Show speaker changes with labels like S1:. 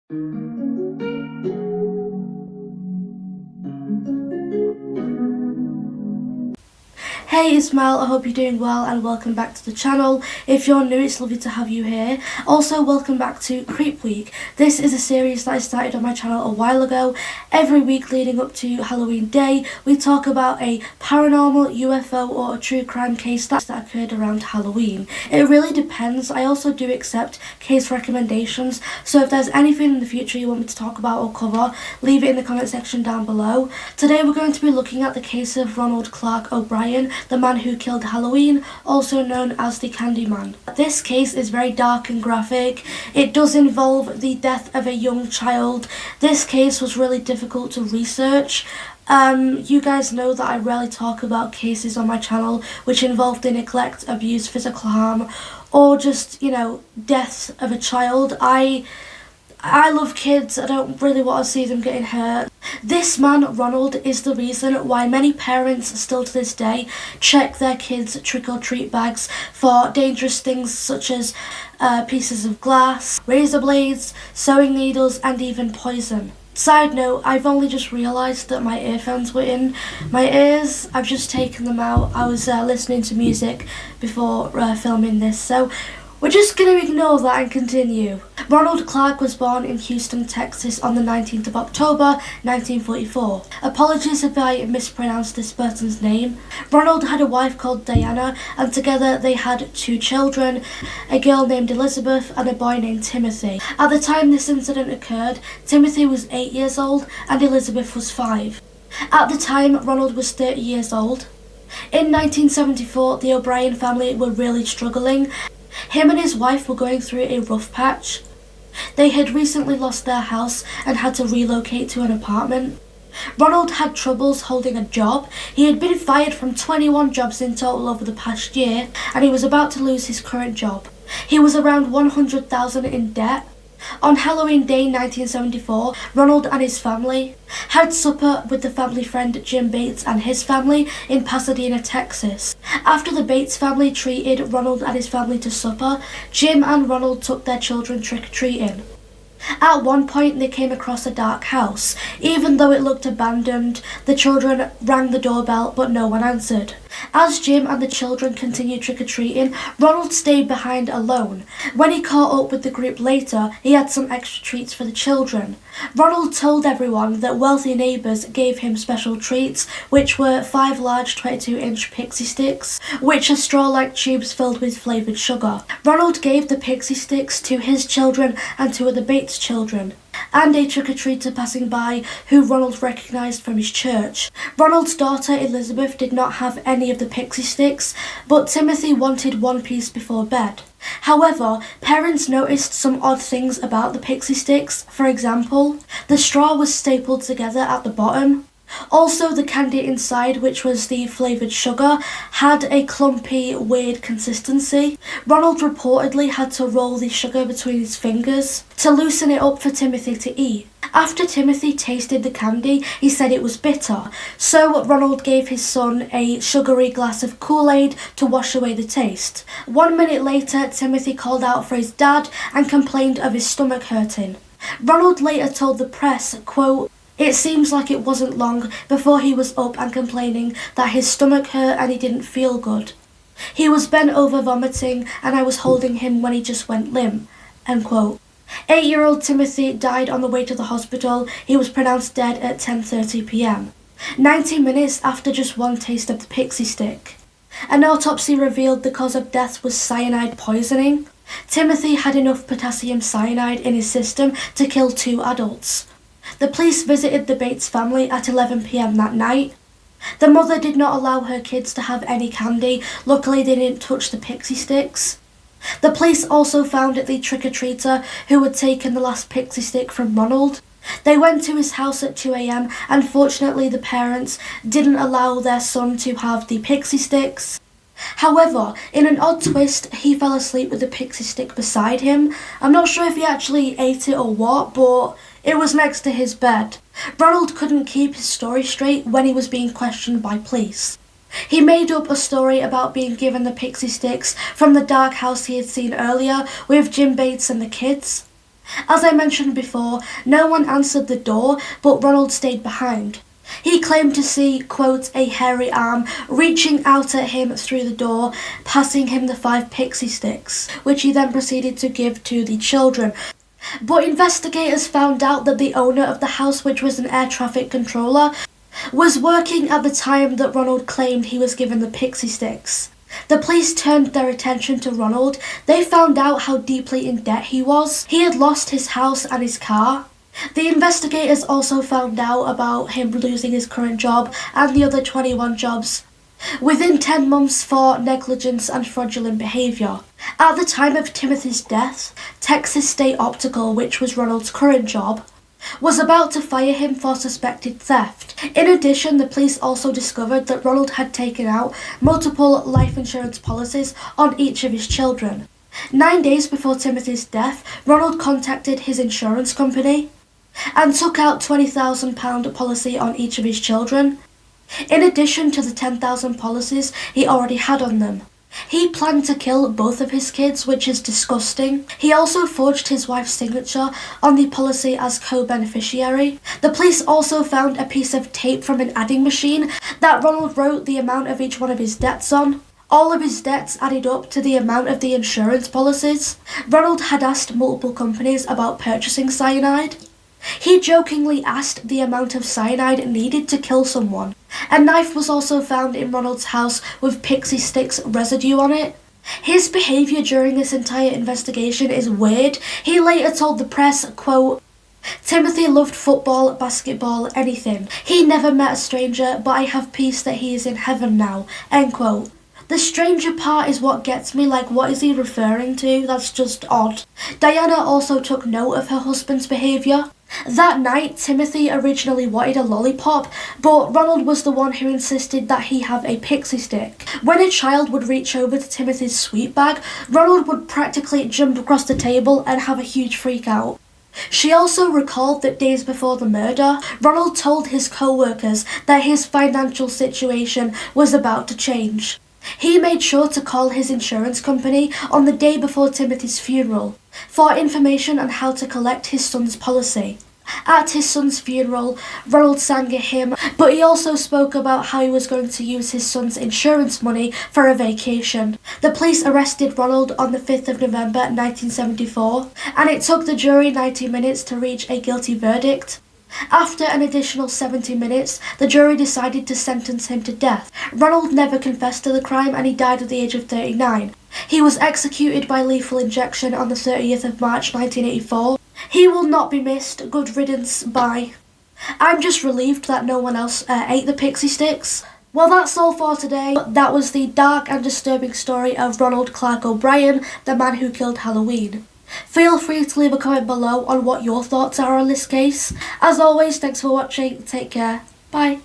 S1: Hey Ismail, I hope you're doing well and welcome back to the channel. If you're new, it's lovely to have you here. Also, welcome back to Creep Week. This is a series that I started on my channel a while ago. Every week leading up to Halloween Day, we talk about a paranormal, UFO or a true crime case that occurred around Halloween. It really depends. I also do accept case recommendations, so if there's anything in the future you want me to talk about or cover, leave it in the comment section down below. Today we're going to be looking at the case of Ronald Clark O'Brien, the man who killed Halloween, also known as the Candyman. This case is very dark and graphic. It does involve the death of a young child. This case was really difficult to research. You guys know that I rarely talk about cases on my channel which involve the neglect, abuse, physical harm, or just, death of a child. I love kids. I don't really want to see them getting hurt. This man, Ronald, is the reason why many parents still to this day check their kids' trick-or-treat bags for dangerous things such as pieces of glass, razor blades, sewing needles, and even poison. Side note, I've only just realised that my earphones were in my ears. I've just taken them out. I was listening to music before filming this, so we're just going to ignore that and continue. Ronald Clark was born in Houston, Texas on the 19th of October, 1944. Apologies if I mispronounced this person's name. Ronald had a wife called Diana, and together they had 2 children, a girl named Elizabeth and a boy named Timothy. At the time this incident occurred, Timothy was 8 years old and Elizabeth was 5. At the time, Ronald was 30 years old. In 1974, the O'Brien family were really struggling. Him and his wife were going through a rough patch. They had recently lost their house and had to relocate to an apartment. Ronald had troubles holding a job. He had been fired from 21 jobs in total over the past year, and he was about to lose his current job. He was around $100,000 in debt. On Halloween Day 1974, Ronald and his family had supper with the family friend Jim Bates and his family in Pasadena, Texas. After the Bates family treated Ronald and his family to supper, Jim and Ronald took their children trick-or-treating. At one point, they came across a dark house. Even though it looked abandoned, the children rang the doorbell, but no one answered. As Jim and the children continued trick-or-treating, Ronald stayed behind alone. When he caught up with the group later, he had some extra treats for the children. Ronald told everyone that wealthy neighbours gave him special treats, which were 5 large 22-inch pixy sticks, which are straw-like tubes filled with flavoured sugar. Ronald gave the pixy sticks to his children and 2 of the Bates children, and a trick-or-treater passing by who Ronald recognised from his church. Ronald's daughter Elizabeth did not have any of the pixie sticks, but Timothy wanted one piece before bed. However, parents noticed some odd things about the pixie sticks. For example, the straw was stapled together at the bottom. Also, the candy inside, which was the flavoured sugar, had a clumpy, weird consistency. Ronald reportedly had to roll the sugar between his fingers to loosen it up for Timothy to eat. After Timothy tasted the candy, he said it was bitter, so Ronald gave his son a sugary glass of Kool-Aid to wash away the taste. 1 minute later, Timothy called out for his dad and complained of his stomach hurting. Ronald later told the press, quote, "It seems like it wasn't long before he was up and complaining that his stomach hurt and he didn't feel good. He was bent over vomiting and I was holding him when he just went limp." End quote. 8-year-old Timothy died on the way to the hospital. He was pronounced dead at 10:30 p.m. 90 minutes after just one taste of the pixie stick. An autopsy revealed the cause of death was cyanide poisoning. Timothy had enough potassium cyanide in his system to kill 2 adults. The police visited the Bates family at 11 p.m. that night. The mother did not allow her kids to have any candy. Luckily, they didn't touch the pixie sticks. The police also found the trick-or-treater who had taken the last pixie stick from Ronald. They went to his house at 2 a.m. and fortunately the parents didn't allow their son to have the pixie sticks. However, in an odd twist, he fell asleep with the pixie stick beside him. I'm not sure if he actually ate it or what, but it was next to his bed. Ronald couldn't keep his story straight when he was being questioned by police. He made up a story about being given the pixie sticks from the dark house he had seen earlier with Jim Bates and the kids. As I mentioned before, no one answered the door, but Ronald stayed behind. He claimed to see, quote, a hairy arm reaching out at him through the door, passing him the 5 pixy sticks, which he then proceeded to give to the children. But investigators found out that the owner of the house, which was an air traffic controller, was working at the time that Ronald claimed he was given the pixie sticks. The police turned their attention to Ronald. They found out how deeply in debt he was. He had lost his house and his car. The investigators also found out about him losing his current job and the other 21 jobs within 10 months for negligence and fraudulent behaviour. At the time of Timothy's death, Texas State Optical, which was Ronald's current job, was about to fire him for suspected theft. In addition, the police also discovered that Ronald had taken out multiple life insurance policies on each of his children. 9 days before Timothy's death, Ronald contacted his insurance company and took out £20,000 policy on each of his children, in addition to the 10,000 policies he already had on them. He planned to kill both of his kids, which is disgusting. He also forged his wife's signature on the policy as co-beneficiary. The police also found a piece of tape from an adding machine that Ronald wrote the amount of each one of his debts on. All of his debts added up to the amount of the insurance policies. Ronald had asked multiple companies about purchasing cyanide. He jokingly asked the amount of cyanide needed to kill someone. A knife was also found in Ronald's house with pixie sticks residue on it. His behaviour during this entire investigation is weird. He later told the press, quote, Timothy loved football, basketball, anything. He never met a stranger, but I have peace that he is in heaven now, end quote. The stranger part is what gets me, like what is he referring to? That's just odd. Diana also took note of her husband's behaviour. That night, Timothy originally wanted a lollipop, but Ronald was the one who insisted that he have a pixie stick. When a child would reach over to Timothy's sweet bag, Ronald would practically jump across the table and have a huge freak out. She also recalled that days before the murder, Ronald told his co-workers that his financial situation was about to change. He made sure to call his insurance company on the day before Timothy's funeral for information on how to collect his son's policy. At his son's funeral, Ronald sang a hymn, but he also spoke about how he was going to use his son's insurance money for a vacation. The police arrested Ronald on the 5th of November 1974, and it took the jury 90 minutes to reach a guilty verdict. After an additional 70 minutes, the jury decided to sentence him to death. Ronald never confessed to the crime and he died at the age of 39. He was executed by lethal injection on the 30th of March 1984. He will not be missed. Good riddance. Bye. I'm just relieved that no one else ate the pixie sticks. Well, that's all for today. That was the dark and disturbing story of Ronald Clark O'Brien, the man who killed Halloween. Feel free to leave a comment below on what your thoughts are on this case. As always, thanks for watching. Take care. Bye.